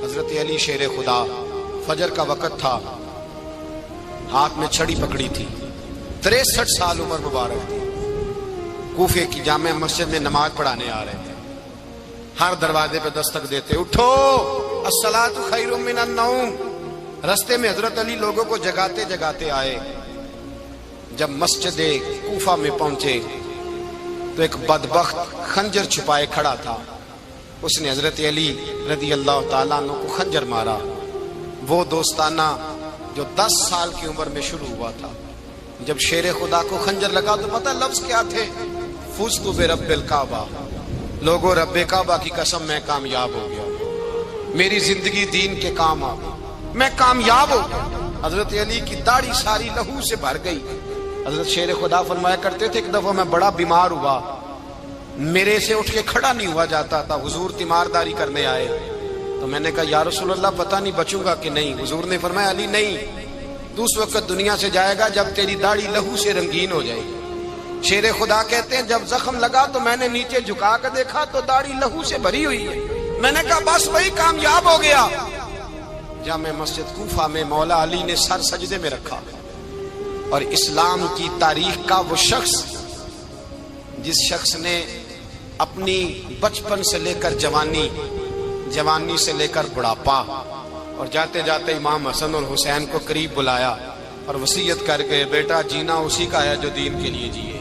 حضرت علی شیر خدا، فجر کا وقت تھا، ہاتھ میں چھڑی پکڑی تھی، 63 سال عمر مبارک تھی، کوفے کی جامع مسجد میں نماز پڑھانے آ رہے تھے۔ ہر دروازے پہ دستک دیتے، اٹھو الصلاۃ خیر من النوم۔ رستے میں حضرت علی لوگوں کو جگاتے جگاتے آئے۔ جب مسجد کوفہ میں پہنچے تو ایک بدبخت خنجر چھپائے کھڑا تھا، اس نے حضرت علی رضی اللہ تعالیٰ عنہ کو خنجر مارا۔ وہ دوستانہ جو 10 سال کی عمر میں شروع ہوا تھا، جب شیر خدا کو خنجر لگا تو پتہ لفظ کیا تھے؟ فزت برب الکعبہ، لوگوں رب کعبہ کی قسم میں کامیاب ہو گیا، میری زندگی دین کے کام آ گئی، میں کامیاب ہو گیا۔ حضرت علی کی داڑھی ساری لہو سے بھر گئی۔ حضرت شیر خدا فرمایا کرتے تھے، ایک دفعہ میں بڑا بیمار ہوا، میرے سے اٹھ کے کھڑا نہیں ہوا جاتا تھا، حضور تیمارداری کرنے آئے تو میں نے کہا یا رسول اللہ پتہ نہیں بچوں گا کہ نہیں۔ حضور نے فرمایا علی نہیں، تو اس وقت دنیا سے جائے گا جب تیری داڑھی لہو سے رنگین ہو جائے گی۔ شیر خدا کہتے ہیں جب زخم لگا تو میں نے نیچے جھکا کر دیکھا تو داڑھی لہو سے بھری ہوئی ہے، میں نے کہا بس وہی کامیاب ہو گیا۔ جامع مسجد کوفہ میں مولا علی نے سر سجدے میں رکھا، اور اسلام کی تاریخ کا وہ شخص جس شخص نے اپنی بچپن سے لے کر جوانی، جوانی سے لے کر بڑھاپا، اور جاتے جاتے امام حسن اور حسین کو قریب بلایا اور وصیت کر کے بیٹا جینا اسی کا ہے جو دین کے لیے جیے،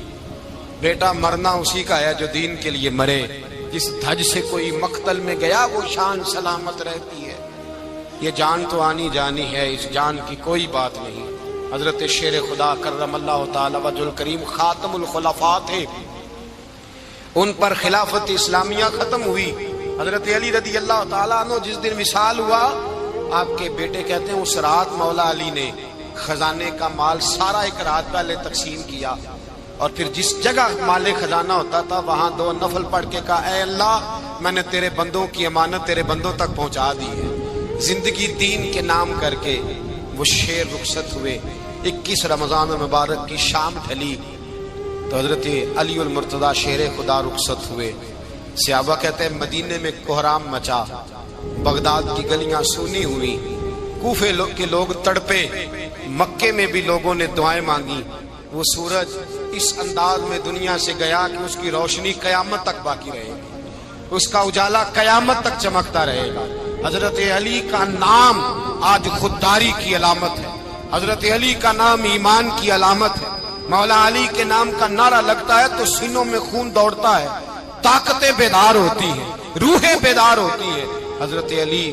بیٹا مرنا اسی کا ہے جو دین کے لیے مرے، جس دھج سے کوئی مقتل میں گیا وہ شان سلامت رہتی ہے، یہ جان تو آنی جانی ہے، اس جان کی کوئی بات نہیں۔ حضرت شیر خدا کرم اللہ تعالی وجہ الکریم خاتم الخلفاء تھے، ان پر خلافت اسلامیہ ختم ہوئی۔ حضرت علی رضی اللہ تعالیٰ عنہ جس دن وصال ہوا، آپ کے بیٹے کہتے ہیں اس رات مولا علی نے خزانے کا مال سارا ایک رات پہلے تقسیم کیا، اور پھر جس جگہ مال خزانہ ہوتا تھا وہاں 2 نفل پڑھ کے کہا اے اللہ میں نے تیرے بندوں کی امانت تیرے بندوں تک پہنچا دی ہے۔ زندگی دین کے نام کر کے وہ شیر رخصت ہوئے۔ 21 رمضان المبارک کی شام ڈھلی تو حضرت علی المرتضیٰ شیر خدا رخصت ہوئے۔ صحابہ کہتے ہیں مدینے میں کوہرام مچا، بغداد کی گلیاں سونی ہوئی، کوفے کے لوگ تڑپے، مکے میں بھی لوگوں نے دعائیں مانگی۔ وہ سورج اس انداز میں دنیا سے گیا کہ اس کی روشنی قیامت تک باقی رہے گی، اس کا اجالا قیامت تک چمکتا رہے گا۔ حضرت علی کا نام آج خودداری کی علامت ہے، حضرت علی کا نام ایمان کی علامت ہے۔ مولا علی کے نام کا نعرہ لگتا ہے تو سینوں میں خون دوڑتا ہے، طاقتیں بیدار ہوتی ہیں، روحیں بیدار ہوتی ہیں۔ حضرت علی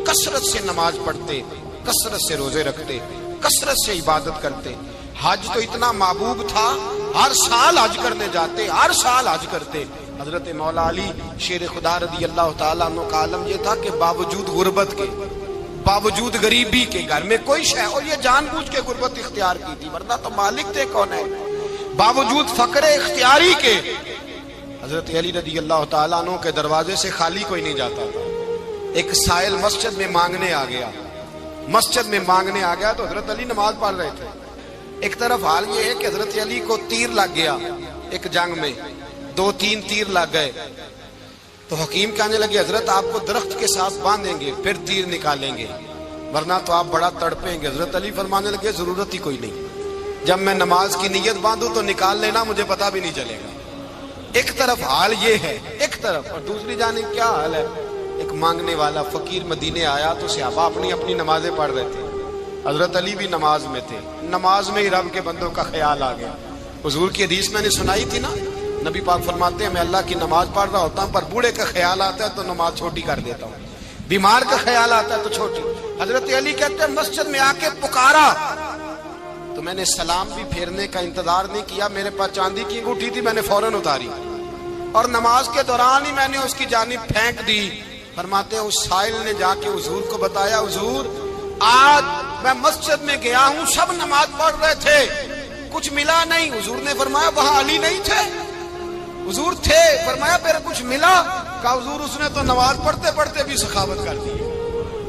کثرت سے نماز پڑھتے، کثرت سے روزے رکھتے، کثرت سے عبادت کرتے۔ حج تو اتنا محبوب تھا، ہر سال حج کرنے جاتے، ہر سال حج کرتے۔ حضرت مولا علی شیر خدا رضی اللہ تعالیٰ عنہ کا عالم یہ تھا کہ باوجود غربت کے، باوجود غریبی کے، گھر میں کوئی شے، اور یہ جان بوجھ کے غربت اختیار کی تھی ورنہ تو مالک تھے کون ہے، باوجود فقر اختیاری کے حضرت علی رضی اللہ تعالیٰ عنہ کے دروازے سے خالی کوئی نہیں جاتا تھا۔ ایک سائل مسجد میں مانگنے آ گیا، مسجد میں مانگنے آ گیا تو حضرت علی نماز پڑھ رہے تھے۔ ایک طرف حال یہ ہے کہ حضرت علی کو تیر لگ گیا، ایک جنگ میں 2-3 تیر لگ گئے تو حکیم کہنے لگے حضرت آپ کو درخت کے ساتھ باندھیں گے پھر تیر نکالیں گے ورنہ تو آپ بڑا تڑپیں گے۔ حضرت علی فرمانے لگے ضرورت ہی کوئی نہیں، جب میں نماز کی نیت باندھوں تو نکال لینا، مجھے پتہ بھی نہیں چلے گا۔ ایک طرف حال یہ ہے، ایک طرف، اور دوسری جانب کیا حال ہے؟ ایک مانگنے والا فقیر مدینے آیا تو صحابہ اپنی اپنی نمازیں پڑھ رہے تھے، حضرت علی بھی نماز میں تھے، نماز میں ہی رب کے بندوں کا خیال آ گیا۔ حضور کی حدیث میں نے سنائی تھی نا، نبی پاک فرماتے ہیں میں اللہ کی نماز پڑھ رہا ہوتا ہوں پر بوڑھے کا خیال آتا ہے تو نماز چھوٹی کر دیتا ہوں، بیمار کا خیال آتا ہے تو چھوٹی۔ حضرت علی کہتے ہیں مسجد میں آ کے پکارا تو میں نے سلام بھی پھیرنے کا انتظار نہیں کیا، میرے پاس چاندی کی انگوٹھی تھی، میں نے فوراً اتاری اور نماز کے دوران ہی میں نے اس کی جانب پھینک دی۔ فرماتے ہیں اس سائل نے جا کے حضور کو بتایا حضور آج میں مسجد میں گیا ہوں، سب نماز پڑھ رہے تھے، کچھ ملا نہیں۔ حضور نے فرمایا وہاں علی نہیں تھے؟ حضور تھے۔ فرمایا پھر کچھ ملا؟ کہا حضور اس نے تو نماز پڑھتے پڑھتے بھی سخاوت کر دی،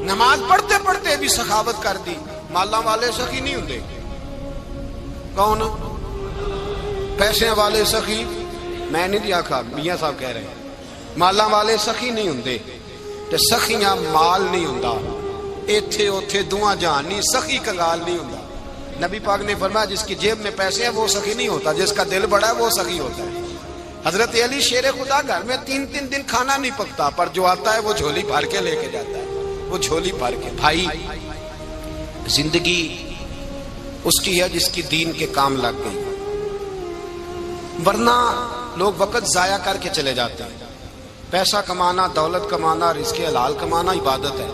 نماز پڑھتے پڑھتے بھی سخاوت کر دی۔ مالاں والے سخی نہیں ہوندے، کون؟ پیسے والے سخی، میں نہیں دیا کھا، میاں صاحب کہہ رہے ہیں مالاں والے سخی نہیں ہوندے، تے سخیاں مال نہیں ہوندا، ایتھے اوتھے دعاں جہان نہیں، سخی کنگال نہیں ہوندا۔ نبی پاک نے فرمایا جس کی جیب میں پیسے ہیں وہ سخی نہیں ہوتا، جس کا دل بڑا ہے وہ سخی ہوتا ہے۔ حضرت علی شیر خدا گھر میں 3 دن کھانا نہیں پکتا، پر جو آتا ہے وہ جھولی بھر کے لے کے جاتا ہے، وہ جھولی بھر کے۔ بھائی زندگی اس کی ہے جس کی دین کے کام لگ گئی، ورنہ لوگ وقت ضائع کر کے چلے جاتے ہیں۔ پیسہ کمانا، دولت کمانا، رزق حلال کمانا عبادت ہے،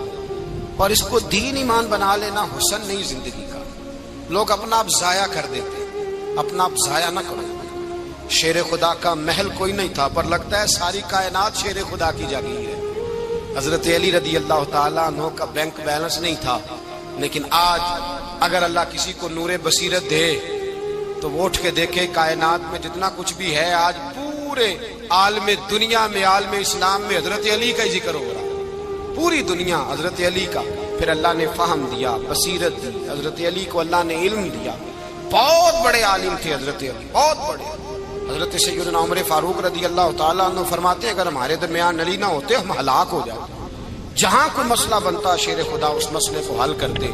اور اس کو دین ایمان بنا لینا حسن نہیں زندگی کا۔ لوگ اپنا آپ ضائع کر دیتے ہیں، اپنا آپ ضائع نہ کرو۔ شیر خدا کا محل کوئی نہیں تھا، پر لگتا ہے ساری کائنات شیر خدا کی جاگیر ہے۔ حضرت علی رضی اللہ تعالیٰ عنہ کا بینک بیلنس نہیں تھا، لیکن آج اگر اللہ کسی کو نور بصیرت دے تو وہ اٹھ کے دیکھے کائنات میں جتنا کچھ بھی ہے، آج پورے عالم دنیا میں، عالم اسلام میں حضرت علی کا ہی ذکر ہو رہا ہے، پوری دنیا حضرت علی کا۔ پھر اللہ نے فہم دیا، بصیرت دی، حضرت علی کو اللہ نے علم دیا۔ بہت بڑے عالم تھے حضرت علی، بہت بڑے۔ حضرت سیدنا عمر فاروق رضی اللہ تعالیٰ عنہ فرماتے ہیں اگر ہمارے درمیان علی نہ ہوتے ہم ہلاک ہو جاتے، جہاں کوئی مسئلہ بنتا شیر خدا اس مسئلے کو حل کرتے،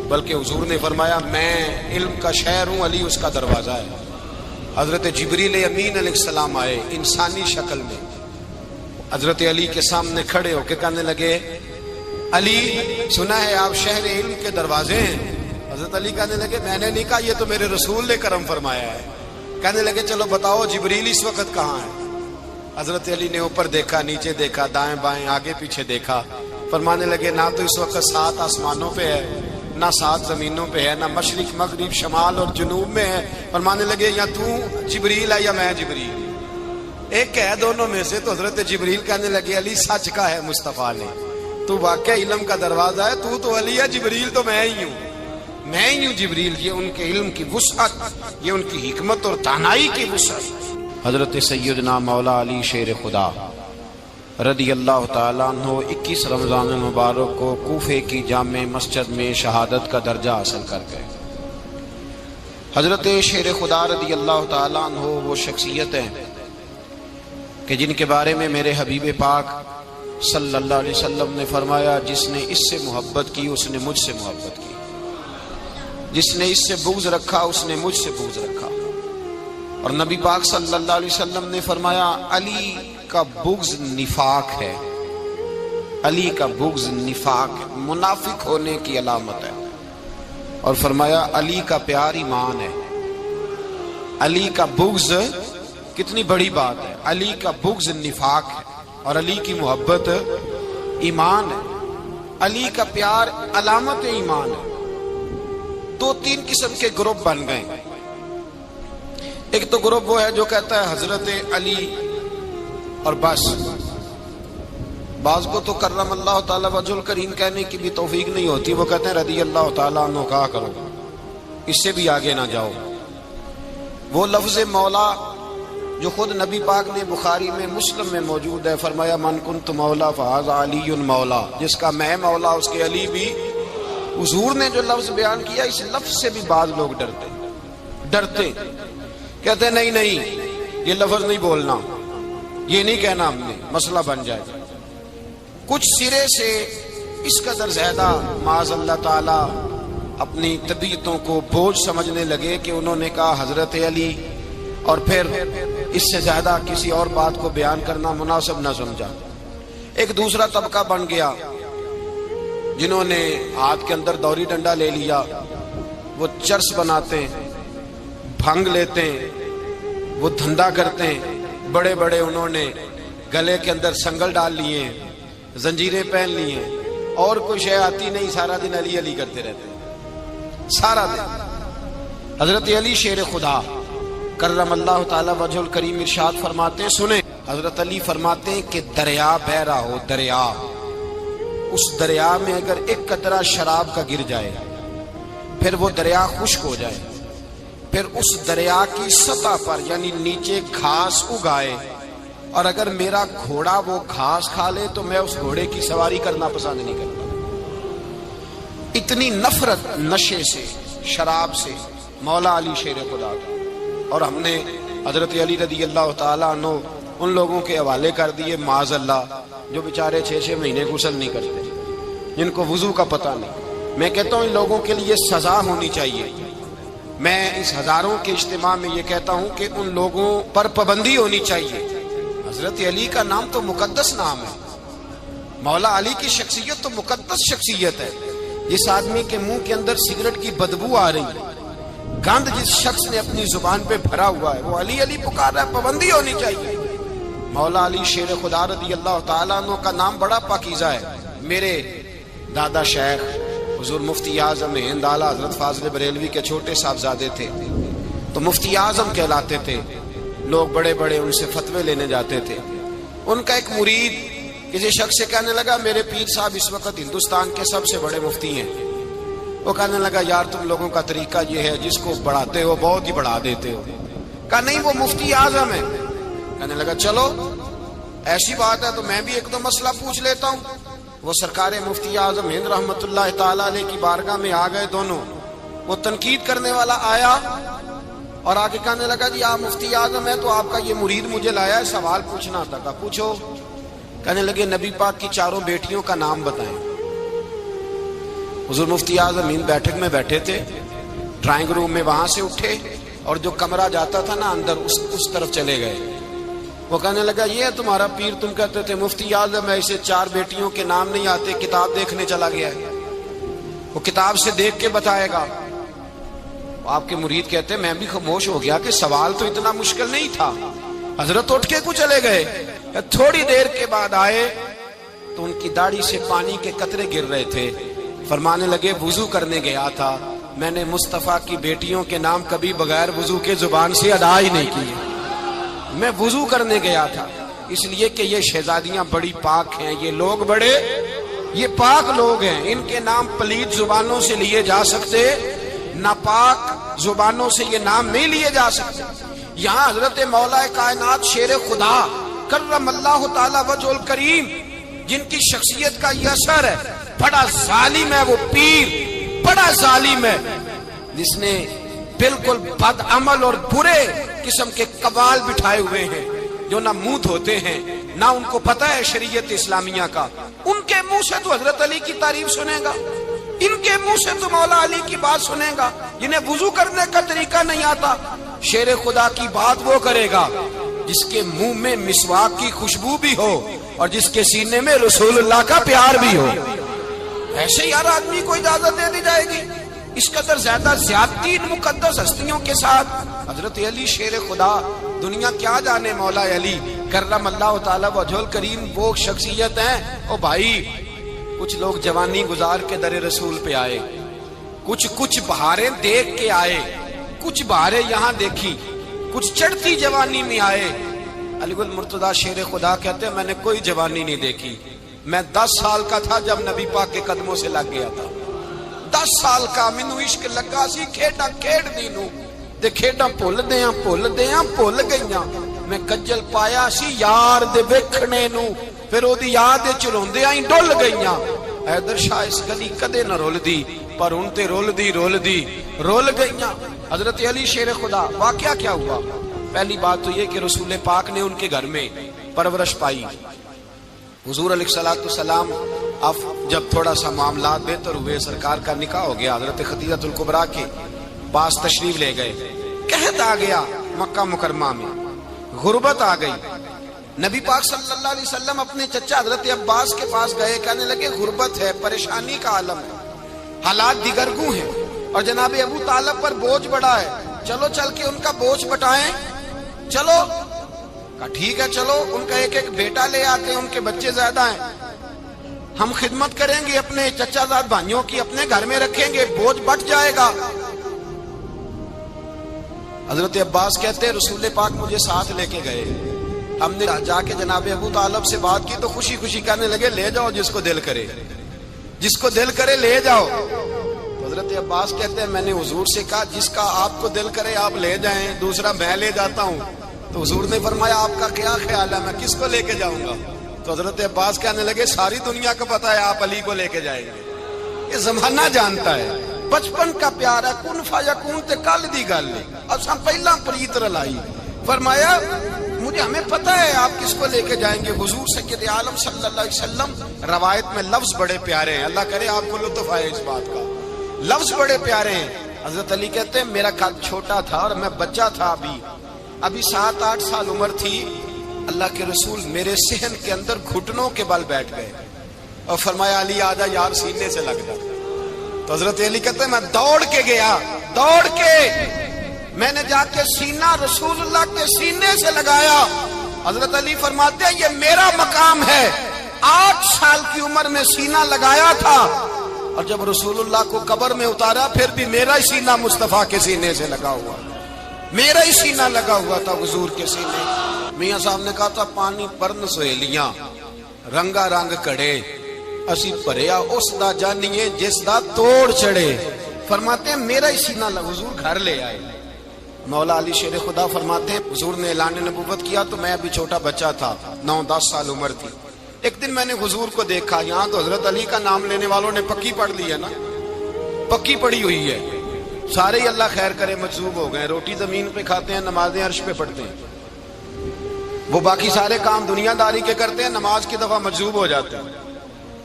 بلکہ حضور نے فرمایا میں علم کا شہر ہوں، علی اس کا دروازہ ہے۔ حضرت جبریل امین علیہ السلام آئے انسانی شکل میں، حضرت علی کے سامنے کھڑے ہو کے کہنے لگے علی سنا ہے آپ شہر علم کے دروازے ہیں۔ حضرت علی کہنے لگے میں نے نہیں کہا، یہ تو میرے رسول نے کرم فرمایا ہے۔ کہنے لگے چلو بتاؤ جبریل اس وقت کہاں ہے؟ حضرت علی نے اوپر دیکھا، نیچے دیکھا، دائیں بائیں آگے پیچھے دیکھا، فرمانے لگے نہ تو اس وقت 7 آسمانوں پہ ہے، نہ 7 زمینوں پہ ہے، نہ مشرق مغرب شمال اور جنوب میں ہے۔ فرمانے لگے یا تو جبریل ہے یا میں جبریل، ایک ہے دونوں میں سے۔ تو حضرت جبریل کہنے لگے علی سچ کا ہے مصطفیٰ نے، تو واقعہ علم کا دروازہ ہے، تو علی ہے، جبریل تو میں ہی ہوں، میں ہی ہوں جبریل۔ یہ ان کے علم کی وسعت، یہ ان کی حکمت اور دانائی کی وسعت۔ حضرت سیدنا مولا علی شیر خدا رضی اللہ تعالیٰ عنہ 21 رمضان المبارک کو کوفے کی جامع مسجد میں شہادت کا درجہ حاصل کر گئے۔ حضرت شیر خدا رضی اللہ تعالیٰ عنہ وہ شخصیت ہیں کہ جن کے بارے میں میرے حبیب پاک صلی اللہ علیہ وسلم نے فرمایا جس نے اس سے محبت کی اس نے مجھ سے محبت کی، جس نے اس سے بغض رکھا اس نے مجھ سے بغض رکھا۔ اور نبی پاک صلی اللہ علیہ وسلم نے فرمایا علی کا بغض نفاق ہے، علی کا بغض نفاق ہے، منافق ہونے کی علامت ہے۔ اور فرمایا علی کا پیار ایمان ہے، علی کا بغض کتنی بڑی بات ہے، علی کا بغض نفاق ہے اور علی کی محبت ایمان ہے، علی کا پیار علامت ایمان ہے۔ 2-3 قسم کے گروپ بن گئے۔ ایک تو گروپ وہ ہے جو کہتا ہے حضرت علی اور بس، بعض کو تو کرم اللہ تعالیٰ وجہ الکریم کہنے کی بھی توفیق نہیں ہوتی، وہ کہتے ہیں رضی اللہ تعالیٰ عنہ کہا کرو، اس سے بھی آگے نہ جاؤ۔ وہ لفظ مولا جو خود نبی پاک نے بخاری میں مسلم میں موجود ہے، فرمایا من کنت مولا فہذا علی مولا، جس کا میں مولا اس کے علی بھی۔ حضور نے جو لفظ بیان کیا اس لفظ سے بھی بعض لوگ ڈرتے کہتے ہیں نہیں یہ لفظ نہیں بولنا، یہ نہیں کہنا ہم نے، مسئلہ بن جائے گا۔ کچھ سرے سے اس قدر زیادہ معاذ اللہ تعالی اپنی طبیعتوں کو بوجھ سمجھنے لگے کہ انہوں نے کہا حضرت علی، اور پھر اس سے زیادہ کسی اور بات کو بیان کرنا مناسب نہ سمجھا۔ ایک دوسرا طبقہ بن گیا جنہوں نے ہاتھ کے اندر دوری ڈنڈا لے لیا، وہ چرس بناتے ہیں، بھنگ لیتے ہیں، وہ دھندا کرتے ہیں، بڑے بڑے انہوں نے گلے کے اندر سنگل ڈال لیے ہیں، زنجیریں پہن لی ہیں، اور کوئی شے آتی نہیں، سارا دن علی علی کرتے رہتے ہیں سارا دن۔ حضرت علی شیر خدا کرم اللہ تعالی وجہ الکریم ارشاد فرماتے ہیں، سنیں، حضرت علی فرماتے ہیں کہ دریا بہ رہا ہو، دریا، اس دریا میں اگر ایک قطرہ شراب کا گر جائے پھر وہ دریا خشک ہو جائے، پھر اس دریا کی سطح پر یعنی نیچے گھاس اگائے، اور اگر میرا گھوڑا وہ گھاس کھا لے تو میں اس گھوڑے کی سواری کرنا پسند نہیں کرتا۔ اتنی نفرت نشے سے، شراب سے مولا علی شیر خدا کا۔ اور ہم نے حضرت علی رضی اللہ تعالیٰ عنہ ان لوگوں کے حوالے کر دیے معاذ اللہ جو بیچارے 6 مہینے غسل نہیں کرتے، جن کو وضو کا پتہ نہیں. میں کہتا ہوں ان لوگوں کے لیے سزا ہونی چاہیے. میں اس ہزاروں کے اجتماع میں یہ کہتا ہوں کہ ان لوگوں پر پابندی ہونی چاہیے. حضرت علی کا نام تو مقدس نام ہے، مولا علی کی شخصیت تو مقدس شخصیت ہے. جس آدمی کے منہ کے اندر سگریٹ کی بدبو آ رہی ہے، گند جس شخص نے اپنی زبان پہ بھرا ہوا ہے، وہ علی علی پکار رہا ہے. پابندی ہونی چاہیے. مولا علی شیر خدا رضی اللہ تعالیٰ عنہ کا نام بڑا پاکیزہ ہے. میرے دادا شیخ حضور مفتی اعظم ہند اعلیٰ حضرت فاضل بریلوی کے چھوٹے صاحبزادے تھے، تو مفتی اعظم کہلاتے تھے. لوگ بڑے بڑے ان سے فتوے لینے جاتے تھے. ان کا ایک مرید کسی شخص سے کہنے لگا میرے پیر صاحب اس وقت ہندوستان کے سب سے بڑے مفتی ہیں. وہ کہنے لگا یار تم لوگوں کا طریقہ یہ ہے جس کو بڑھاتے ہو بہت ہی بڑھا دیتے ہو. کہا نہیں وہ مفتی اعظم ہے. کہنے لگا چلو ایسی بات ہے تو میں بھی ایک دو مسئلہ پوچھ لیتا ہوں. وہ سرکار مفتی اعظم ہند رحمت اللہ تعالیٰ علیہ کی بارگاہ میں آ گئے دونوں. وہ تنقید کرنے والا آیا اور آگے کہنے لگا جی آپ مفتی اعظم ہے تو آپ کا یہ مرید مجھے لایا ہے سوال پوچھنا تھا. کہا پوچھو. کہنے لگے نبی پاک کی 4 بیٹیوں کا نام بتائیں. حضور مفتی اعظم ہند بیٹھک میں بیٹھے تھے، ڈرائنگ روم میں وہاں سے اٹھے اور جو کمرہ جاتا تھا نا اندر اس طرف چلے گئے. وہ کہنے لگا یہ ہے تمہارا پیر، تم کہتے تھے مفتی اعظم ہے، اسے 4 بیٹیوں کے نام نہیں آتے، کتاب دیکھنے چلا گیا ہے، وہ کتاب سے دیکھ کے بتائے گا. آپ کے مرید کہتے میں بھی خاموش ہو گیا کہ سوال تو اتنا مشکل نہیں تھا. حضرت اٹھ کے کو چلے گئے. تھوڑی دیر کے بعد آئے تو ان کی داڑھی سے پانی کے قطرے گر رہے تھے. فرمانے لگے وضو کرنے گیا تھا، میں نے مصطفیٰ کی بیٹیوں کے نام کبھی بغیر وضو کے زبان سے ادا ہی نہیں کیے. میں وضو کرنے گیا تھا اس لیے کہ یہ شہزادیاں بڑی پاک ہیں، یہ لوگ بڑے یہ پاک لوگ ہیں، ان کے نام پلید زبانوں سے لیے جا سکتے، ناپاک زبانوں سے یہ نام نہیں لیے جا سکتے. یہاں حضرت مولا کائنات شیر خدا کرم اللہ تعالی وجہ الکریم جن کی شخصیت کا یہ اثر ہے، بڑا ظالم ہے وہ پیر، بڑا ظالم ہے جس نے بالکل بد عمل اور برے قسم کے قوال بٹھائے ہوئے ہیں، جو نہ منہ دھوتے ہیں نہ ان کو پتہ ہے شریعت اسلامیہ کا. ان کے منہ سے تو حضرت علی کی تعریف سنے گا، ان کے منہ سے تو مولا علی کی بات سنے گا. جنہیں وضو کرنے کا طریقہ نہیں آتا، شیر خدا کی بات وہ کرے گا جس کے منہ میں مسواک کی خوشبو بھی ہو اور جس کے سینے میں رسول اللہ کا پیار بھی ہو. ایسے یار آدمی کو اجازت دے دی جائے گی؟ اس قدر زیادہ زیادتی ان مقدس ہستیوں کے ساتھ. حضرت علی شیر خدا، دنیا کیا جانے مولا علی کرم اللہ تعالی وجہ الکریم وہ شخصیت ہیں. او بھائی کچھ لوگ جوانی گزار کے در رسول پہ آئے، کچھ بہاریں دیکھ کے آئے، کچھ بہاریں یہاں دیکھی، کچھ چڑھتی جوانی میں آئے. علی گل مرتضیٰ شیر خدا کہتے ہیں میں نے کوئی جوانی نہیں دیکھی. میں 10 سال کا تھا جب نبی پاک کے قدموں سے لگ گیا تھا. 10 سال کا مینوں عشق لگا سی، کھیڈاں کھیڈ دی نو تے کھیڈاں بھول گئیاں. میں کجل پایا سی یار دے ویکھنے نو، پھر او دی یاد وچ روندیاں ہی ڈل گئیاں. حیدر شاہ اس گلی کدے نہ رول دی پر ہن تے رول دی گئیاں. حضرت علی شیر خدا واقعہ کیا ہوا؟ پہلی بات تو یہ کہ رسول پاک نے ان کے گھر میں پرورش پائی. حضور علیہ السلام اب جب تھوڑا سا معاملات بہتر ہوئے، سرکار کا نکاح ہو گیا، حضرت خدیجہ الکبریٰ کے پاس تشریف لے گئے. قحط آ گیا مکہ مکرمہ میں، غربت آ گئی. نبی پاک صلی اللہ علیہ وسلم اپنے چچا حضرت عباس کے پاس گئے، کہنے لگے غربت ہے، پریشانی کا عالم ہے، حالات دیگرگوں ہیں اور جناب ابو طالب پر بوجھ بڑا ہے، چلو چل کے ان کا بوجھ بٹائیں. چلو کہا ٹھیک ہے چلو، ان کا ایک بیٹا لے آتے ہیں، ان کے بچے زیادہ ہیں، ہم خدمت کریں گے اپنے چچا زاد بھائیوں کی، اپنے گھر میں رکھیں گے، بوجھ بٹ جائے گا. حضرت عباس کہتے ہیں رسول پاک مجھے ساتھ لے کے گئے. ہم نے جا کے جناب ابو طالب سے بات کی تو خوشی خوشی کہنے لگے لے جاؤ جس کو دل کرے لے جاؤ. حضرت عباس کہتے ہیں میں نے حضور سے کہا جس کا آپ کو دل کرے آپ لے جائیں، دوسرا میں لے جاتا ہوں. تو حضور نے فرمایا آپ کا کیا خیال ہے میں کس کو لے کے جاؤں گا؟ تو حضرت عباس کہنے لگے ساری دنیا کو پتا ہے آپ علی کو لے کے جائیں گے، یہ زمانہ جانتا ہے، بچپن کا پیار ہے، کن فیکون تے کل دی گل ہے، اب سب پہلا پریت رلائی. فرمایا مجھے ہمیں پتہ ہے آپ کس کو لے کے جائیں گے، حضور سید عالم صلی اللہ علیہ وسلم۔ روایت میں لفظ بڑے پیارے ہیں، اللہ کرے آپ کو لطف آئے اس بات کا، لفظ بڑے پیارے ہیں۔ حضرت علی کہتے ہیں میرا قد چھوٹا تھا اور میں بچہ تھا، ابھی 7-8 سال عمر تھی، اللہ کے رسول میرے صحن کے اندر گھٹنوں کے بل بیٹھ گئے اور فرمایا علی آجا یار سینے سے لگ جا۔ تو حضرت علی کہتے ہیں میں دوڑ کے گیا، دوڑ کے میں نے جا کے سینہ رسول اللہ کے سینے سے لگایا۔ حضرت علی فرماتے ہیں یہ میرا مقام ہے، 8 سال کی عمر میں سینہ لگایا تھا، اور جب رسول اللہ کو قبر میں اتارا پھر بھی میرا ہی سینہ مصطفیٰ کے سینے سے لگا ہوا، میرا ہی سینہ لگا ہوا تھا حضور کے سینے۔ میاں صاحب نے کہا تھا پانی پرن سہیلیاں رنگا رنگ کڑے، اسی پریا اس دا جانیے جس دا توڑ چڑھے۔ فرماتے ہیں میرا ہی سینہ لگا، حضور گھر لے آئے۔ مولا علی شیر خدا فرماتے ہیں حضور نے اعلان نبوت کیا تو میں ابھی چھوٹا بچہ تھا، 9-10 سال عمر تھی۔ ایک دن میں نے حضور کو دیکھا، یہاں تو حضرت علی کا نام لینے والوں نے پکی پڑھ لی ہے نا، پکی پڑھی ہوئی ہے، سارے ہی اللہ خیر کرے مجذوب ہو گئے، روٹی زمین پہ کھاتے ہیں، نمازیں عرش پہ پڑھتے ہیں، وہ باقی سارے کام دنیا داری کے کرتے ہیں، نماز کی دفعہ مجذوب ہو جاتے ہیں،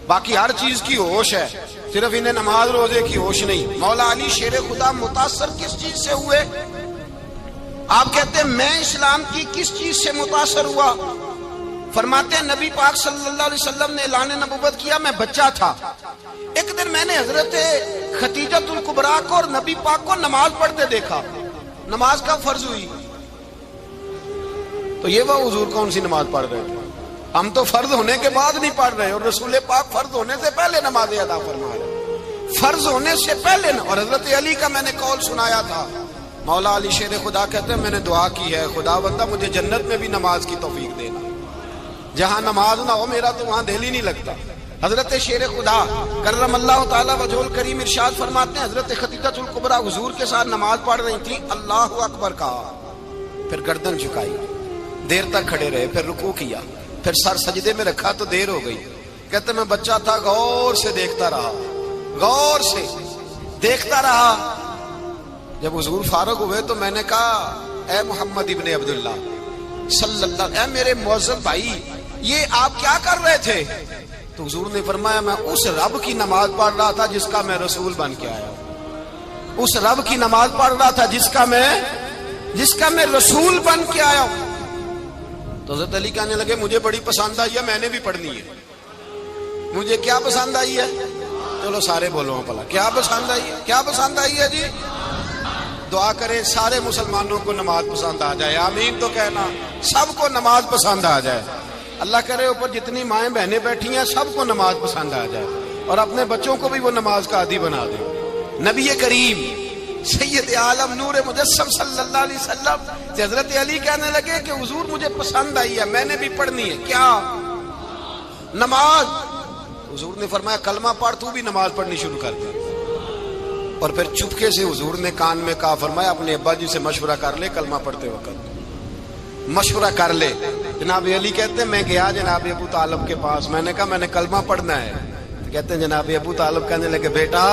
باقی ہر چیز کی ہوش ہے، صرف انہیں نماز روزے کی ہوش نہیں۔ مولا علی شیر خدا متاثر کس چیز سے ہوئے؟ آپ کہتے ہیں میں اسلام کی کس چیز سے متاثر ہوا؟ فرماتے ہیں نبی پاک صلی اللہ علیہ وسلم نے اعلان نبوت کیا، میں بچہ تھا، ایک دن میں نے حضرت خدیجۃ الکبریٰ کو اور نبی پاک کو نماز پڑھتے دیکھا، نماز کا فرض ہوئی، تو یہ وہ حضور کون سی نماز پڑھ رہے تھے؟ ہم تو فرض ہونے کے بعد نہیں پڑھ رہے، اور رسول پاک فرض ہونے سے پہلے نماز ادا فرما رہے، فرض ہونے سے پہلے۔ اور حضرت علی کا میں نے قول سنایا تھا، مولا علی شیر خدا کہتے ہیں میں نے دعا کی ہے خدا بندہ مجھے جنت میں بھی نماز کی توفیق دینا، جہاں نماز نہ ہو میرا تو وہاں دل ہی نہیں لگتا۔ حضرت شیر خدا کرم اللہ تعالیٰ وجہ الکریم ارشاد فرماتے ہیں حضرت خدیجۃ الکبریٰ حضور کے ساتھ نماز پڑھ رہی تھی، اللہ اکبر کہا، پھر گردن جھکائی، دیر تک کھڑے رہے، پھر رکوع کیا، پھر سر سجدے میں رکھا تو دیر ہو گئی۔ کہتے میں بچہ تھا، غور سے دیکھتا رہا، غور سے دیکھتا رہا۔ جب حضور فارغ ہوئے تو میں نے کہا اے محمد ابن عبداللہ صلی اللہ، اے میرے معزز بھائی یہ آپ کیا کر رہے تھے؟ تو حضور نے فرمایا میں اس رب کی نماز پڑھ رہا تھا جس کا میں رسول بن کے آیا ہوں، اس رب کی نماز پڑھ رہا تھا جس کا میں رسول بن کے آیا ہوں۔ تو حضرت علی کہنے لگے مجھے بڑی پسند آئی ہے، میں نے بھی پڑھنی ہے۔ مجھے کیا پسند آئی ہے؟ چلو سارے بولو پلا، کیا پسند آئی ہے؟ کیا پسند آئی ہے جی؟ دعا کریں سارے مسلمانوں کو نماز پسند آ جائے، آمین تو کہنا، سب کو نماز پسند آ جائے۔ اللہ کرے اوپر جتنی مائیں بہنیں بیٹھی ہیں سب کو نماز پسند آ جائے، اور اپنے بچوں کو بھی وہ نماز کا عادی بنا دے۔ نبی کریم سید عالم نور مجسم صلی اللہ علیہ وسلم سے حضرت علی کہنے لگے کہ حضور مجھے پسند آئی ہے، میں نے بھی پڑھنی ہے، کیا؟ نماز۔ حضور نے فرمایا کلمہ پڑھ، تو بھی نماز پڑھنی شروع کر دے۔ اور پھر چپکے سے حضور نے کان میں کہا، فرمایا اپنے ابا جی سے مشورہ کر لے، کلمہ پڑھتے وقت مشورہ کر لے۔ جناب علی کہتے ہیں میں گیا جناب ابو طالب کے پاس، میں نے کہا میں نے کلمہ پڑھنا ہے۔ کہتے ہیں جناب ابو طالب کہنے لگے بیٹا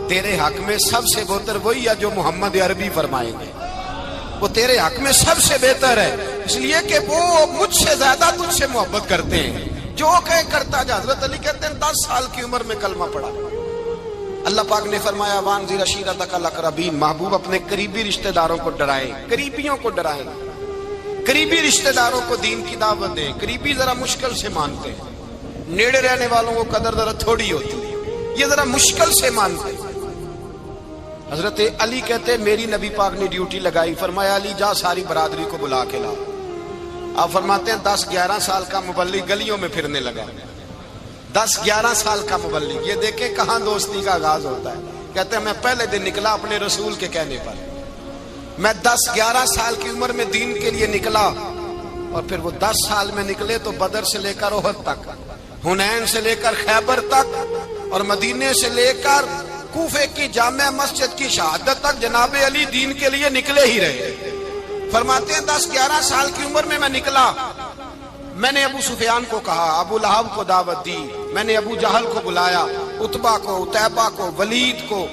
تیرے حق میں سب سے بہتر وہی ہے جو محمد عربی فرمائیں گے، وہ تیرے حق میں سب سے بہتر ہے، اس لیے کہ وہ مجھ سے زیادہ تجھ سے محبت کرتے ہیں، جو کہے کرتا جا۔ حضرت علی کہتے ہیں 10 سال کی عمر میں کلمہ پڑھا۔ اللہ پاک نے فرمایا وانذر عشیرتک الاقربین، محبوب اپنے قریبی رشتہ داروں کو ڈرائیں، قریبیوں کو ڈرائیں، قریبی رشتہ داروں کو دین کی دعوت دیں۔ قریبی ذرا مشکل سے مانتے ہیں، نیڑے رہنے والوں کو قدر ذرا تھوڑی ہوتی ہے، یہ ذرا مشکل سے مانتے ہیں۔ حضرت علی کہتے ہیں میری نبی پاک نے ڈیوٹی لگائی، فرمایا علی جا ساری برادری کو بلا کے لا۔ آپ فرماتے ہیں 10-11 سال کا مبلغ گلیوں میں پھرنے لگا، 10-11 سال کا مبلغ، یہ دیکھیں کہاں دوستی کا آغاز ہوتا ہے۔ کہتے ہیں میں پہلے دن نکلا اپنے رسول کے کہنے پر، میں 10-11 سال کی عمر میں دین کے لیے نکلا، اور پھر وہ 10 سال میں نکلے تو بدر سے لے کر احد تک، حنین سے لے کر خیبر تک، اور مدینے سے لے کر کوفے کی جامع مسجد کی شہادت تک جناب علی دین کے لیے نکلے ہی رہے۔ فرماتے ہیں 10-11 سال کی عمر میں نکلا، میں نے ابو سفیان کو کہا، ابو لہب کو دعوت دی، میں نے ابو جہل کو بلایا، عتبہ کو، عتیبہ کو، ولید کو،